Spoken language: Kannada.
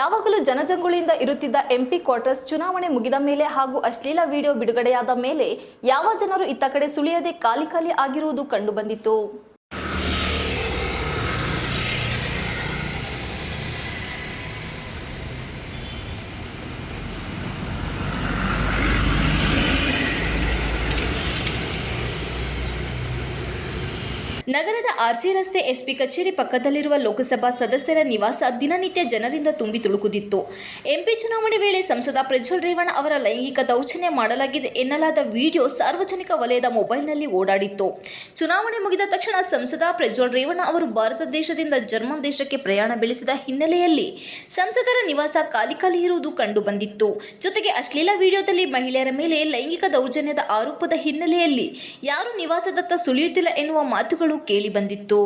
ಯಾವಾಗಲೂ ಜನಜಂಗುಳಿಯಿಂದ ಇರುತ್ತಿದ್ದ ಎಂಪಿ ಕ್ವಾರ್ಟರ್ಸ್ ಚುನಾವಣೆ ಮುಗಿದ ಮೇಲೆ ಹಾಗೂ ಅಶ್ಲೀಲ ವಿಡಿಯೋ ಬಿಡುಗಡೆಯಾದ ಮೇಲೆ ಯಾವ ಜನರು ಇತ್ತ ಕಡೆ ಸುಳಿಯದೆ ಖಾಲಿ ಆಗಿರುವುದು ಕಂಡುಬಂದಿತು. ನಗರದ ಆರ್ಸಿ ರಸ್ತೆ ಎಸ್ಪಿ ಕಚೇರಿ ಪಕ್ಕದಲ್ಲಿರುವ ಲೋಕಸಭಾ ಸದಸ್ಯರ ನಿವಾಸ ದಿನನಿತ್ಯ ಜನರಿಂದ ತುಂಬಿ ತುಳುಕುತ್ತಿತ್ತು. ಎಂಪಿ ಚುನಾವಣೆ ವೇಳೆ ಸಂಸದ ಪ್ರಜ್ವಲ್ ರೇವಣ್ಣ ಅವರ ಲೈಂಗಿಕ ದೌರ್ಜನ್ಯ ಮಾಡಲಾಗಿದೆ ಎನ್ನಲಾದ ವಿಡಿಯೋ ಸಾರ್ವಜನಿಕ ವಲಯದ ಮೊಬೈಲ್ನಲ್ಲಿ ಓಡಾಡಿತ್ತು. ಚುನಾವಣೆ ಮುಗಿದ ತಕ್ಷಣ ಸಂಸದ ಪ್ರಜ್ವಲ್ ರೇವಣ್ಣ ಅವರು ಭಾರತ ದೇಶದಿಂದ ಜರ್ಮನ್ ದೇಶಕ್ಕೆ ಪ್ರಯಾಣ ಬೆಳೆಸಿದ ಹಿನ್ನೆಲೆಯಲ್ಲಿ ಸಂಸದರ ನಿವಾಸ ಖಾಲಿ ಇರುವುದು ಕಂಡುಬಂದಿತ್ತು. ಜೊತೆಗೆ ಅಶ್ಲೀಲ ವಿಡಿಯೋದಲ್ಲಿ ಮಹಿಳೆಯರ ಮೇಲೆ ಲೈಂಗಿಕ ದೌರ್ಜನ್ಯದ ಆರೋಪದ ಹಿನ್ನೆಲೆಯಲ್ಲಿ ಯಾರು ನಿವಾಸದತ್ತ ಸುಳಿಯುತ್ತಿಲ್ಲ ಎನ್ನುವ ಮಾತುಗಳು ಕೇಳಿ ಬಂದಿತ್ತು.